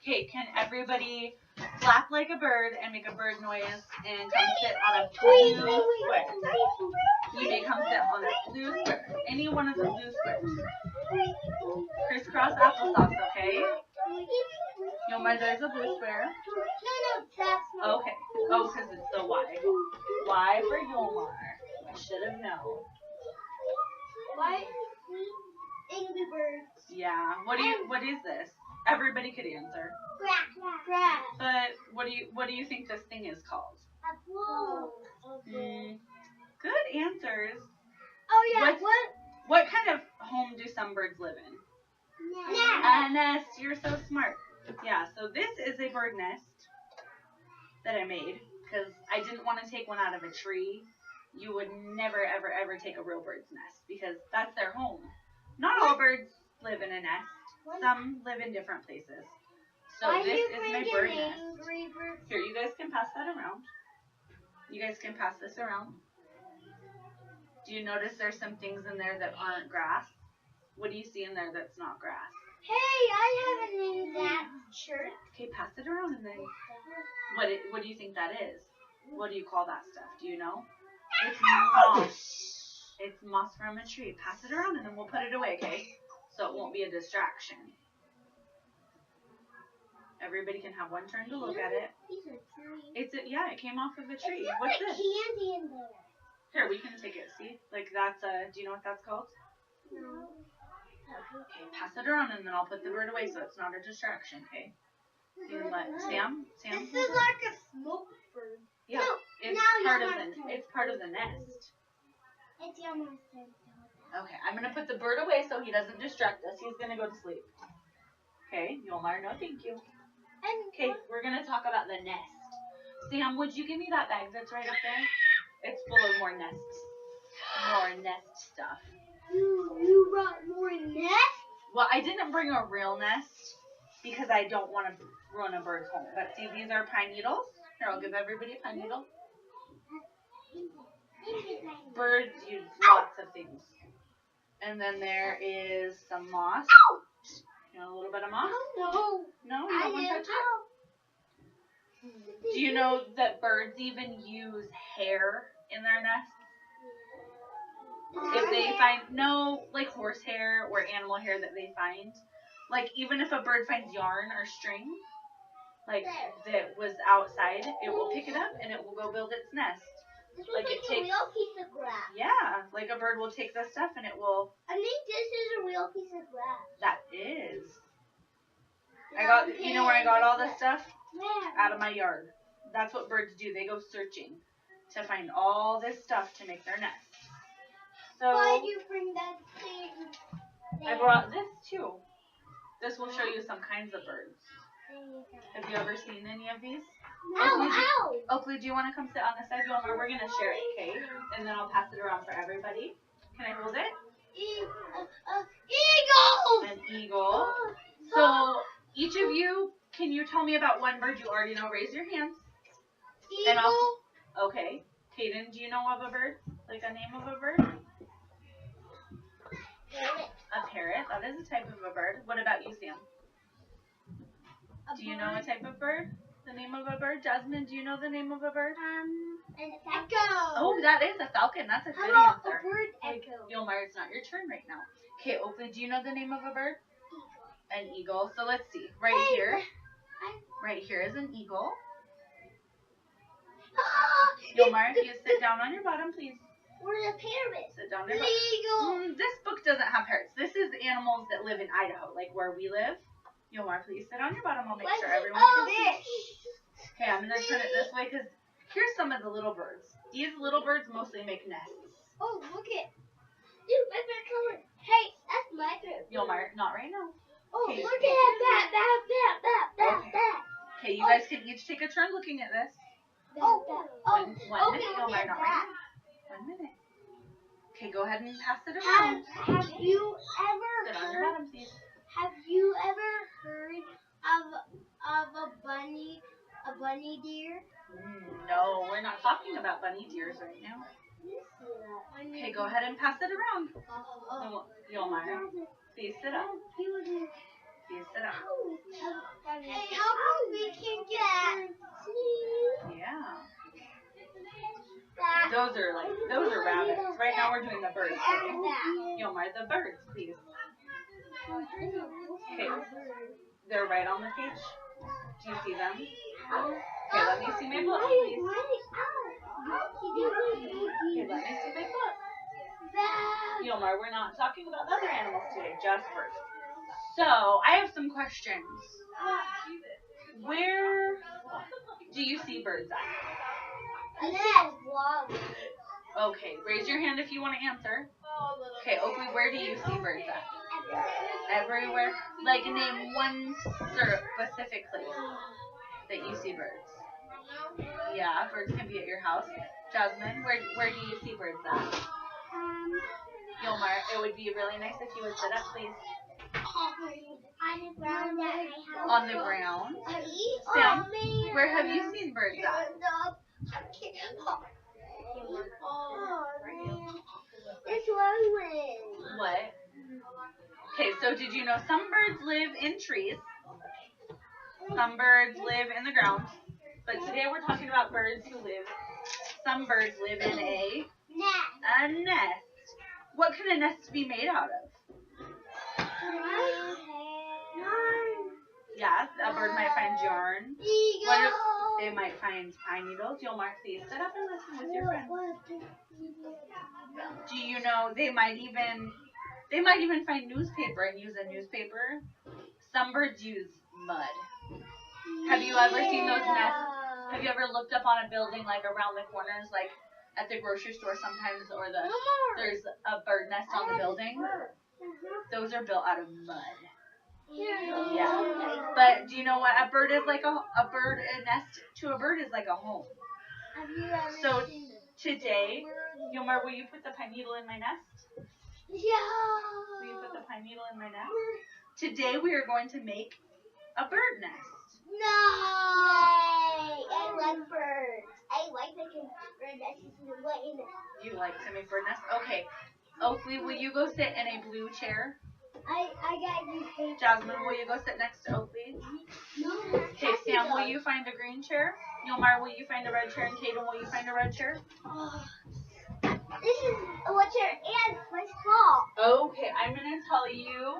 Okay, can everybody flap like a bird and make a bird noise and come sit on a blue square? You may come sit on a blue square. Any one of the blue squares. Crisscross applesauce, okay? Yomar, there's a blue square. Okay. Oh, because it's the Y. Y for Yomar. I should have known. Why? Angry Birds. Yeah. What is this? Everybody could answer. Grass. But what do you think this thing is called? A ball. Good answers. Oh yeah. What kind of home do some birds live in? Nest. A nest. You're so smart. Yeah. So this is a bird nest that I made because I didn't want to take one out of a tree. You would never, ever, ever take a real bird's nest because that's their home. Not all birds live in a nest. Some live in different places. So this is my bird nest. Here, you guys can pass that around. You guys can pass this around. Do you notice there's some things in there that aren't grass? What do you see in there that's not grass? Hey, I have a name that shirt. Okay, pass it around and then what do you think that is? What do you call that stuff? Do you know? It's moss. It's moss from a tree. Pass it around and then we'll put it away, okay? So it won't be a distraction. Everybody can have one turn to look at it. It came off of a tree. What's this? Candy in there. Here, we can take it. See? Like that's do you know what that's called? No. Okay, pass it around and then I'll put the bird away so it's not a distraction, okay? You can let Sam. This is like a smoke bird. Yeah, No, it's part of the nest. It's Yomar's turn. Okay, I'm gonna put the bird away so he doesn't distract us. He's gonna go to sleep. Okay, Yomar, no thank you. Okay, we're gonna talk about the nest. Sam, would you give me that bag that's right up there? It's full of more nests. More nest stuff. You brought more nest? Well, I didn't bring a real nest because I don't want to ruin a bird's home. But see, these are pine needles. Here, I'll give everybody a pine needle. Birds use lots of things. And then there is some moss. You know a little bit of moss? No. No? You don't want to touch it? Do you know that birds even use hair in their nests? If they find, like horse hair or animal hair that they find. Like even if a bird finds yarn or string, like that was outside, it will pick it up and it will go build its nest. This was like a real piece of grass. Yeah, like a bird will take the stuff and it will. I think this is a real piece of grass. That is. You know where I got all this stuff? Where? Out of my yard. That's what birds do. They go searching to find all this stuff to make their nest. So why did you bring that thing? I brought this too. This will show you some kinds of birds. Have you ever seen any of these? Oakley, do you want to come sit on the side? We're going to share it, okay? And then I'll pass it around for everybody. Can I hold it? Eagle! An eagle. So each of you, can you tell me about one bird you already know? Raise your hands. Eagle. Okay. Kaden, do you know of a bird? Like a name of a bird? Parrot. A parrot. That is a type of a bird. What about you, Sam? Do you know a type of bird? The name of a bird? Jasmine, do you know the name of a bird? An echo. Oh, that is a falcon. That's a good How about answer. a bird echo? Yomar, it's not your turn right now. Okay, Oakley, do you know the name of a bird? An eagle. So let's see. Right here is an eagle. Yomar, if you sit down on your bottom, please. Where's a parrot? Sit down on your An bottom. eagle. This book doesn't have parrots. This is animals that live in Idaho, like where we live. Yomar, please sit on your bottom. I'll make sure everyone can see. Okay, I'm going to turn it this way because here's some of the little birds. These little birds mostly make nests. Oh, look it. Dude, my favorite color. Hey, that's my favorite. Yomar, not right now. Oh, okay. Look at that. Okay, you guys can each take a turn looking at this. One minute, Yomar, not right now. 1 minute. Okay, go ahead and pass it around. Have you ever Sit on your bottom, please. Have you ever heard of a bunny deer? No, we're not talking about bunny deers right now. Okay, go ahead and pass it around. Yomar, please sit up. Please sit up. Hey, how come we can get Yeah. Those are rabbits. Right now we're doing the birds. Yomar, the birds, please. Okay. They're right on the page. Do you see them? Okay, let me see my book, please. Okay, let me see my book. Yomar, we're not talking about other animals today, just birds. So, I have some questions. Where do you see birds at? Okay, raise your hand if you want to answer. Okay, Oakley, where do you see birds at? Everywhere. Like, name one specific place that you see birds. Yeah, birds can be at your house. Jasmine, where do you see birds at? Yomar, it would be really nice if you would sit up, please. On the ground. Sam, where have you seen birds at? What? Okay, so did you know some birds live in trees? Some birds live in the ground. But today we're talking about birds who live. Some birds live in a nest. What can a nest be made out of? Yeah, a bird might find yarn. They might find pine needles. Yomar, please sit up and listen with your friends. Do you know they might even find newspaper and use a newspaper? Some birds use mud. Have you ever seen those nests? Have you ever looked up on a building like around the corners, like at the grocery store sometimes, or there's a bird nest on the building? Those are built out of mud. Yeah. But do you know what a bird is like? A nest to a bird is like a home. So today, Yomar, will you put the pine needle in my nest? Will you put the pine needle in my nest? Today we are going to make a bird nest. No! I like birds. I like making bird nests. You like to make bird nests? Okay. Oakley, will you go sit in a blue chair? I got you. Jasmine, will you go sit next to Oakley? No. Okay, Sam, will you find a green chair? Yomar, will you find a red chair? And Tatum, will you find a red chair? This is what your aunt's my fault. Okay, I'm going to tell you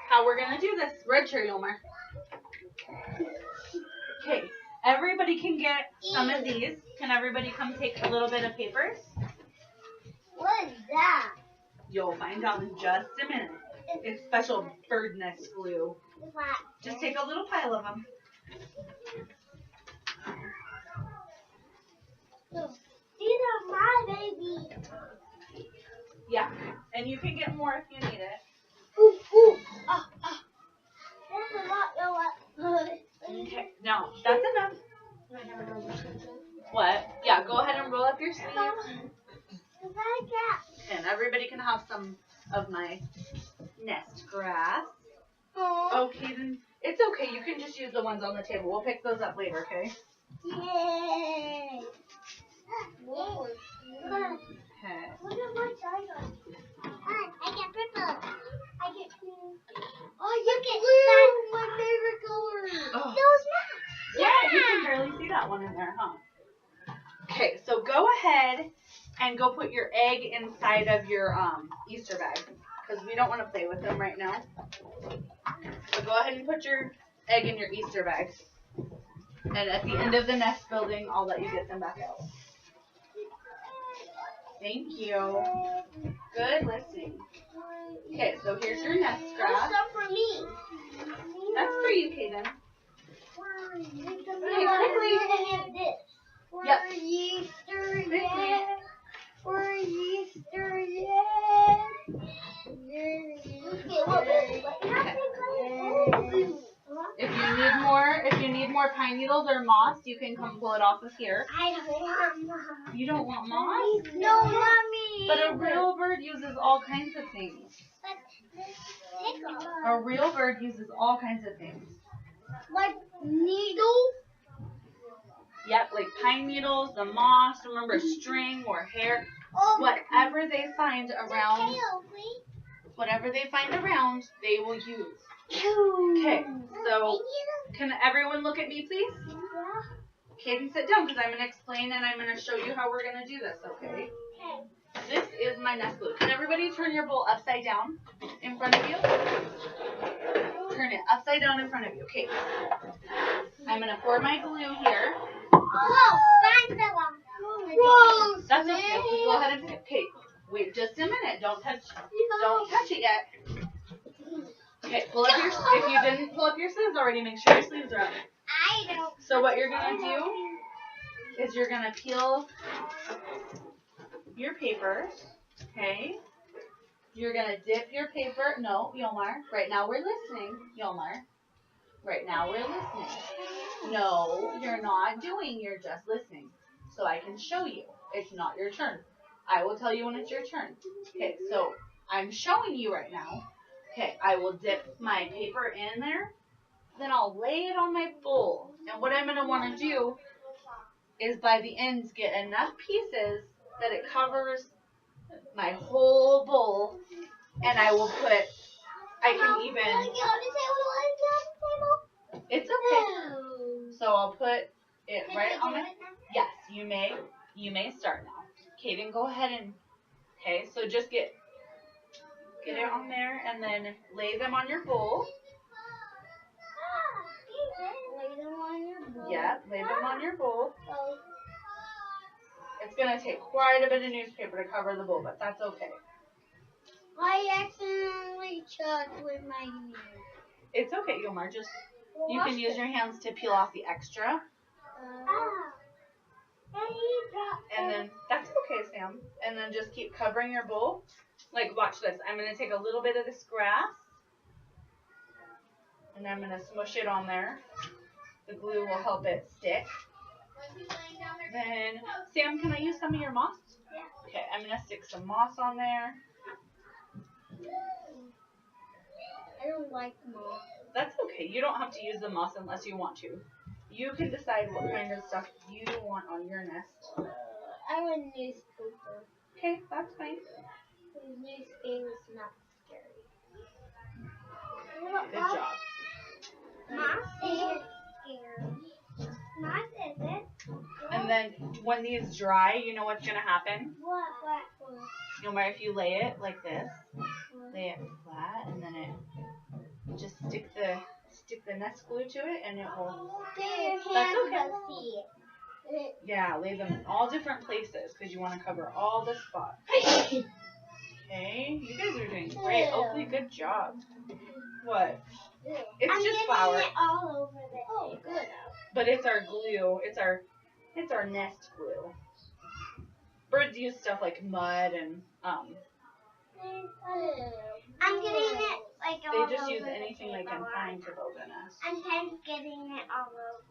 how we're going to do this. Red chair, Yomar. Okay, everybody can get some of these. Can everybody come take a little bit of papers? What is that? You'll find out in just a minute. It's special bird nest glue. Just take a little pile of them. These are my baby. Yeah, and you can get more if you need it. Ooh, ooh. That's a lot, Okay, now that's enough. What? Yeah, go ahead and roll up your sleeves. And everybody can have some of my nest grass. Okay, then it's okay. You can just use the ones on the table. We'll pick those up later, okay? Yay! Okay. Look at my dinosaur. I get purple. I get blue. Oh, you get blue, my favorite color. Oh. Those nuts. Yeah, you can barely see that one in there, huh? Okay, so go ahead and go put your egg inside of your Easter bag, because we don't want to play with them right now. So go ahead and put your egg in your Easter bag. And at the end of the nest building, I'll let you get them back out. Thank you. Good listening. Okay, so here's your nest grass. Some for me. That's for you, Kaden. Okay, quickly. Yep. For Easter Quickly. yet. For Easter yet. If you need more pine needles or moss, you can come pull it off of here. I don't want moss. You don't want moss? No, mommy. But a real bird uses all kinds of things. A real bird uses all kinds of things. Like needles? Yep, like pine needles, the moss, remember string or hair. Whatever they find around, they will use. Okay, so Can everyone look at me, please? Yeah. Kaden, sit down because I'm going to explain and I'm going to show you how we're going to do this, okay? Okay. This is my nest glue. Can everybody turn your bowl upside down in front of you? Turn it upside down in front of you. Okay. I'm going to pour my glue here. Oh, mine fell off. Whoa, That's okay. Okay, go ahead and pick. Okay, wait just a minute. Don't touch it yet. Okay, pull up your, if you didn't pull up your sleeves already, make sure your sleeves are up. I don't. So what you're going to do is you're going to peel your paper, okay? You're going to dip your paper. No, Yomar. Right now we're listening. Yomar. Right now we're listening. No, you're not doing. You're just listening. So I can show you. It's not your turn. I will tell you when it's your turn. Okay, so I'm showing you right now. Okay, I will dip my paper in there. Then I'll lay it on my bowl. And what I'm going to want to do is by the ends get enough pieces that it covers my whole bowl. And I will put, I can even, it's okay. So I'll put it right on my, yes, you may start now. Kaden, go ahead and, okay, so just get it on there and then lay them on your bowl. Lay them on your bowl. Yep, lay them on your bowl. It's going to take quite a bit of newspaper to cover the bowl, but that's okay. I accidentally chucked with my hand. It's okay, Yomar. Just, you can use your hands to peel off the extra. And then, that's okay, Sam. And then just keep covering your bowl. Like, watch this. I'm going to take a little bit of this grass. And I'm going to smush it on there. The glue will help it stick. Then, Sam, can I use some of your moss? Yeah. Okay, I'm going to stick some moss on there. I don't like moss. That's okay. You don't have to use the moss unless you want to. You can decide what kind of stuff you want on your nest. I want newspaper. Okay, that's fine. Newspaper's not scary. Good job. Moss is scary. Moss isn't. And then when these dry, you know what's going to happen? What? No matter if you lay it like this, lay it flat, and then it just stick the nest glue to it, and it will. That's okay. Yeah, lay them in all different places because you want to cover all the spots. Okay, you guys are doing great. Oakley, good job. What? It's just flour. It all over the table. Good. But it's our glue. It's our nest glue. Birds use stuff like mud and I'm getting it like all over. They just use anything they can find to build a nest. I'm kind of getting it all over.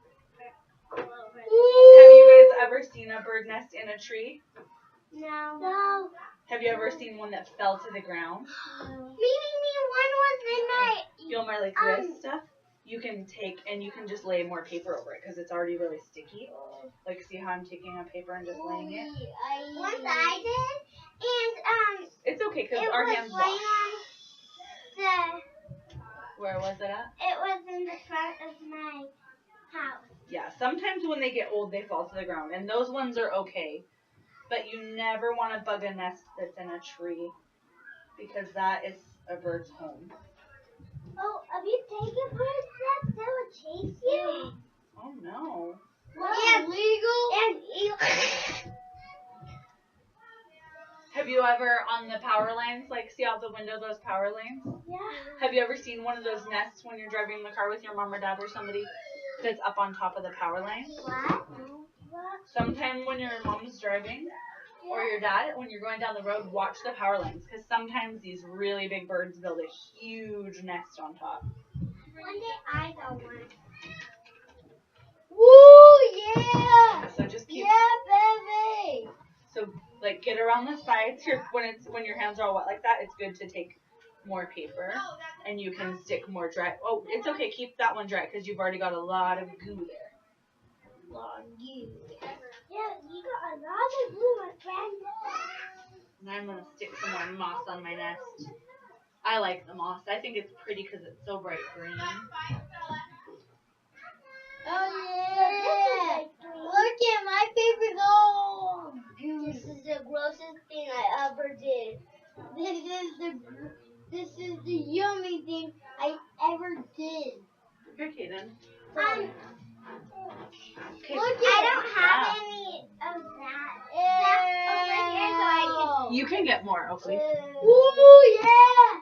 Have you guys ever seen a bird nest in a tree? No. Have you ever seen one that fell to the ground? Maybe one was in my. Yomar, like this stuff, you can take and you can just lay more paper over it because it's already really sticky. Like, see how I'm taking a paper and just laying it? Once I did, and it's okay because our hands wash. The. Where was it at? It was in the front of my house. Yeah, sometimes when they get old, they fall to the ground, and those ones are okay. But you never want to bug a nest that's in a tree because that is a bird's home. Oh, have you taken birds that they would chase you? Oh no. That's illegal. And have you ever on the power lines, like see out the window those power lines? yeah. Have you ever seen one of those nests when you're driving in the car with your mom or dad or somebody that's up on top of the power line? What? Sometime when your mom's driving or your dad, when you're going down the road, watch the power lines because sometimes these really big birds build a huge nest on top. One day I got one. Woo, yeah! So just keep. Yeah, baby! So like get around the sides here when your hands are all wet like that. It's good to take more paper and you can stick more dry. Oh, it's okay. Keep that one dry because you've already got a lot of goo there. Long you. Yeah, you got a lot of glue, my friend. And I'm gonna stick some more moss on my nest. I like the moss. I think it's pretty because it's so bright green. grossest thing I ever did. This is the yummy thing I ever did. Here, Kaden. Okay. Look, I don't have any of that. That's over here, so I can. You can get more, Oakley. Ooh, yeah!